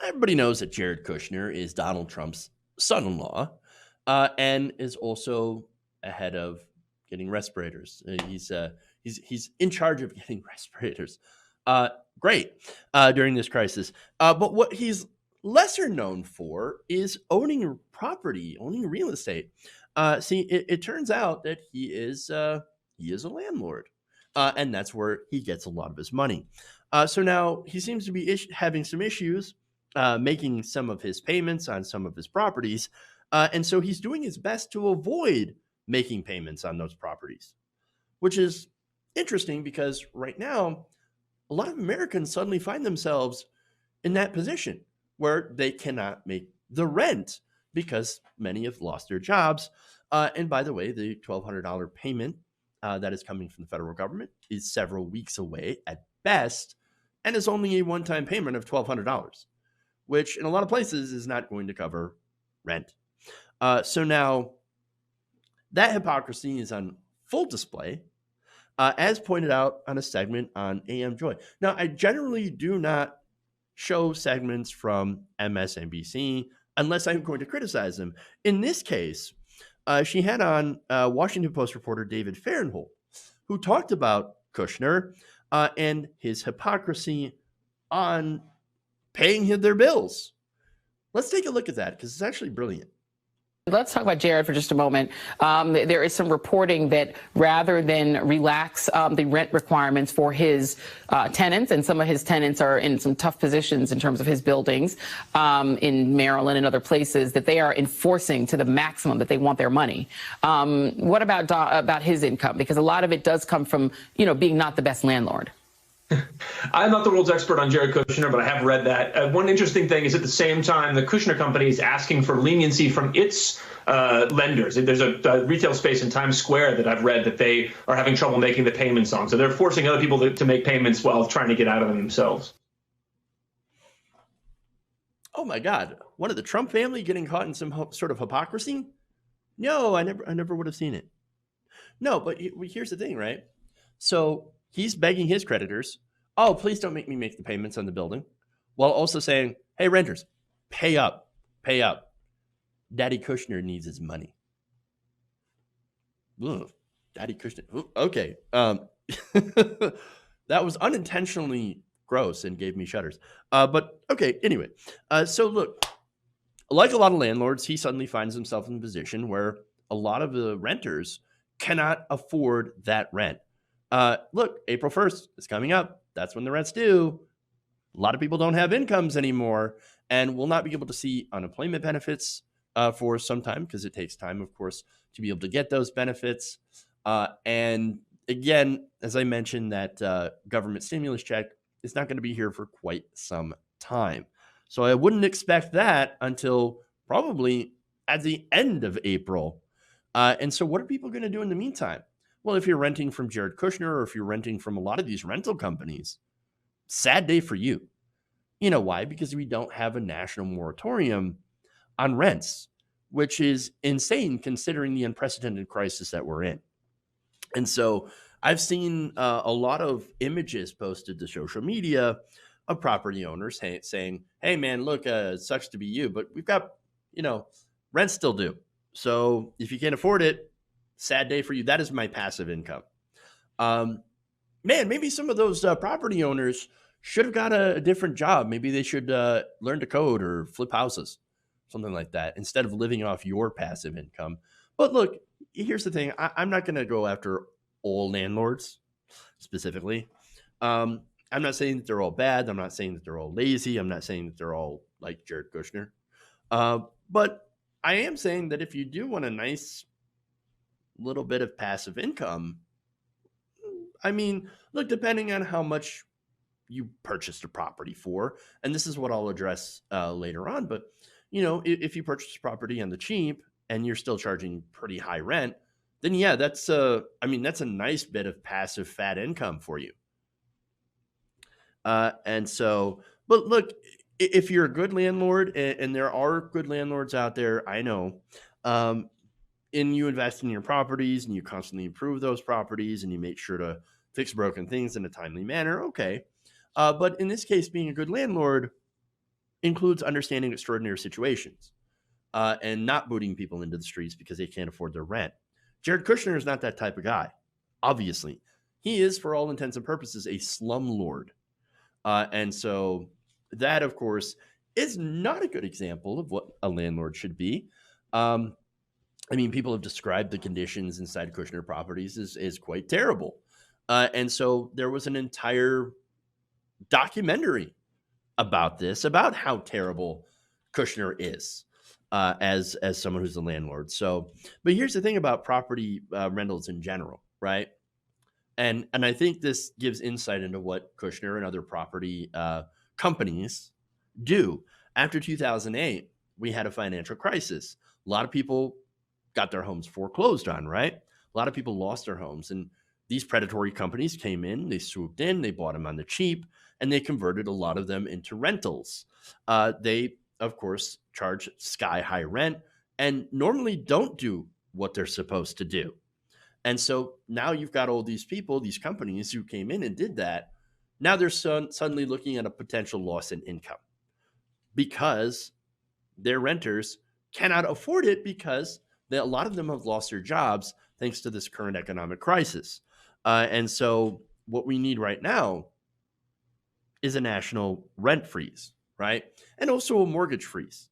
Everybody knows that Jared Kushner is Donald Trump's son-in-law, and is also ahead of getting respirators. He's in charge of getting respirators. Uh, Great during this crisis. But what he's lesser known for is owning property, owning real estate. See, it turns out that he is a landlord, and that's where he gets a lot of his money. So now he seems to be having some issues making some of his payments on some of his properties. And so he's doing his best to avoid making payments on those properties, which is interesting because right now, a lot of Americans suddenly find themselves in that position where they cannot make the rent because many have lost their jobs. And by the way, the $1,200 payment that is coming from the federal government is several weeks away at best and is only a one time payment of $1,200, which in a lot of places is not going to cover rent. So now that hypocrisy is on full display, as pointed out on a segment on AM Joy. Now, I generally do not show segments from MSNBC unless I'm going to criticize them. In this case, she had on Washington Post reporter David Fahrenthold, who talked about Kushner and his hypocrisy on paying their bills. Let's take a look at that because it's actually brilliant. Let's talk about Jared for just a moment. There is some reporting that rather than relax the rent requirements for his tenants, and some of his tenants are in some tough positions in terms of his buildings in Maryland and other places, that they are enforcing to the maximum that they want their money. What about his income? Because a lot of it does come from, being not the best landlord. I'm not the world's expert on Jared Kushner, but I have read that. One interesting thing is at the same time, the Kushner company is asking for leniency from its lenders. There's a retail space in Times Square that I've read that they are having trouble making the payments on. So they're forcing other people to make payments while trying to get out of them themselves. Oh my God. One of the Trump family getting caught in some sort of hypocrisy? No, I never would have seen it. No, but here's the thing, right? So he's begging his creditors, oh, please don't make me make the payments on the building, while also saying, hey, renters, pay up, pay up. Daddy Kushner needs his money. Ugh, Daddy Kushner. Ooh, okay. That was unintentionally gross and gave me shudders. But okay, anyway. So look, like a lot of landlords, he suddenly finds himself in a position where a lot of the renters cannot afford that rent. Look, April 1st is coming up. That's when the rent's due. A lot of people don't have incomes anymore and will not be able to see unemployment benefits for some time because it takes time, of course, to be able to get those benefits. And again, as I mentioned, that government stimulus check is not going to be here for quite some time. So I wouldn't expect that until probably at the end of April. And so what are people going to do in the meantime? Well, if you're renting from Jared Kushner or if you're renting from a lot of these rental companies, sad day for you. You know why? Because we don't have a national moratorium on rents, which is insane considering the unprecedented crisis that we're in. And so I've seen a lot of images posted to social media of property owners saying, hey, man, look, it sucks to be you, but we've got, rent still due. So if you can't afford it, sad day for you. That is my passive income. Man, maybe some of those property owners should have got a different job. Maybe they should learn to code or flip houses, something like that, instead of living off your passive income. But look, here's the thing. I'm not going to go after all landlords specifically. I'm not saying that they're all bad. I'm not saying that they're all lazy. I'm not saying that they're all like Jared Kushner. But I am saying that if you do want a nice little bit of passive income, I mean, look, depending on how much you purchased a property for, and this is what I'll address later on, but if you purchase property on the cheap and you're still charging pretty high rent, then yeah, that's a nice bit of passive fat income for you. And so, but look, if you're a good landlord, and there are good landlords out there, I know, and you invest in your properties and you constantly improve those properties and you make sure to fix broken things in a timely manner, okay. But in this case, being a good landlord, includes understanding extraordinary situations and not booting people into the streets because they can't afford their rent. Jared Kushner is not that type of guy, obviously. He is, for all intents and purposes, a slumlord. And so that, of course, is not a good example of what a landlord should be. I mean, people have described the conditions inside Kushner properties as quite terrible. And so there was an entire documentary about this, about how terrible Kushner is as someone who's a landlord. So, but here's the thing about property rentals in general, right? And I think this gives insight into what Kushner and other property companies do. After 2008, we had a financial crisis. A lot of people got their homes foreclosed on, right? A lot of people lost their homes. And these predatory companies came in, they swooped in, they bought them on the cheap, and they converted a lot of them into rentals. They, of course, charge sky-high rent and normally don't do what they're supposed to do. And so now you've got all these people, these companies who came in and did that. Now they're suddenly looking at a potential loss in income because their renters cannot afford it because a lot of them have lost their jobs thanks to this current economic crisis. And so what we need right now is a national rent freeze, right? And also a mortgage freeze.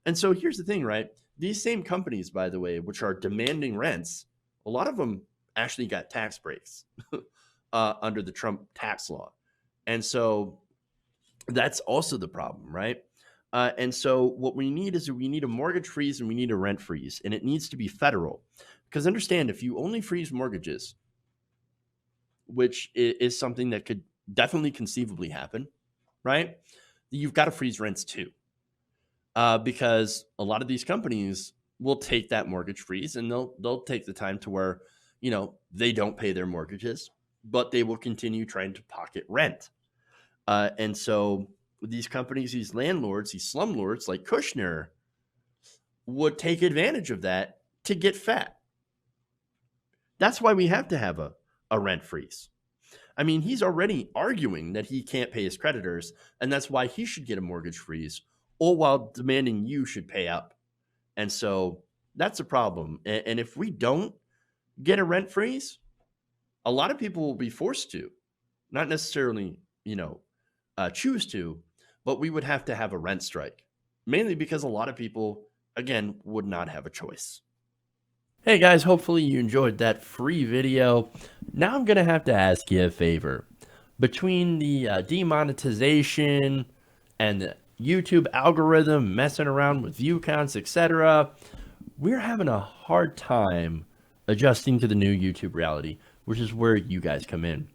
And so here's the thing, right? These same companies, by the way, which are demanding rents, a lot of them actually got tax breaks under the Trump tax law. And so that's also the problem, right? And so what we need is we need a mortgage freeze and we need a rent freeze, and it needs to be federal. Because understand, if you only freeze mortgages, which is something that could definitely conceivably happen, right? You've got to freeze rents too. Because a lot of these companies will take that mortgage freeze and they'll take the time to where, they don't pay their mortgages, but they will continue trying to pocket rent. And so these companies, these landlords, these slumlords like Kushner would take advantage of that to get fat. That's why we have to have a rent freeze. I mean, he's already arguing that he can't pay his creditors, and that's why he should get a mortgage freeze, all while demanding you should pay up. And so that's a problem. And if we don't get a rent freeze, a lot of people will be forced to, not necessarily, choose to, but we would have to have a rent strike, mainly because a lot of people, again, would not have a choice. Hey guys, hopefully you enjoyed that free video. Now I'm going to have to ask you a favor. Between the demonetization and the YouTube algorithm messing around with view counts, etc., we're having a hard time adjusting to the new YouTube reality, which is where you guys come in.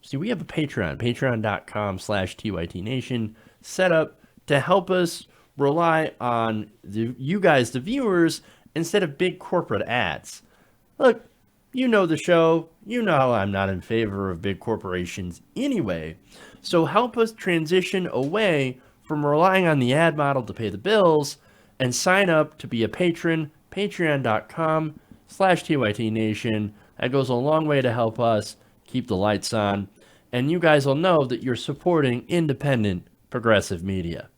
See, we have a Patreon, patreon.com/TYTNation, set up to help us rely on you guys, the viewers, instead of big corporate ads. Look, you know the show. You know I'm not in favor of big corporations anyway. So help us transition away from relying on the ad model to pay the bills and sign up to be a patron, patreon.com/TYTNation. That goes a long way to help us keep the lights on. And you guys will know that you're supporting independent progressive media.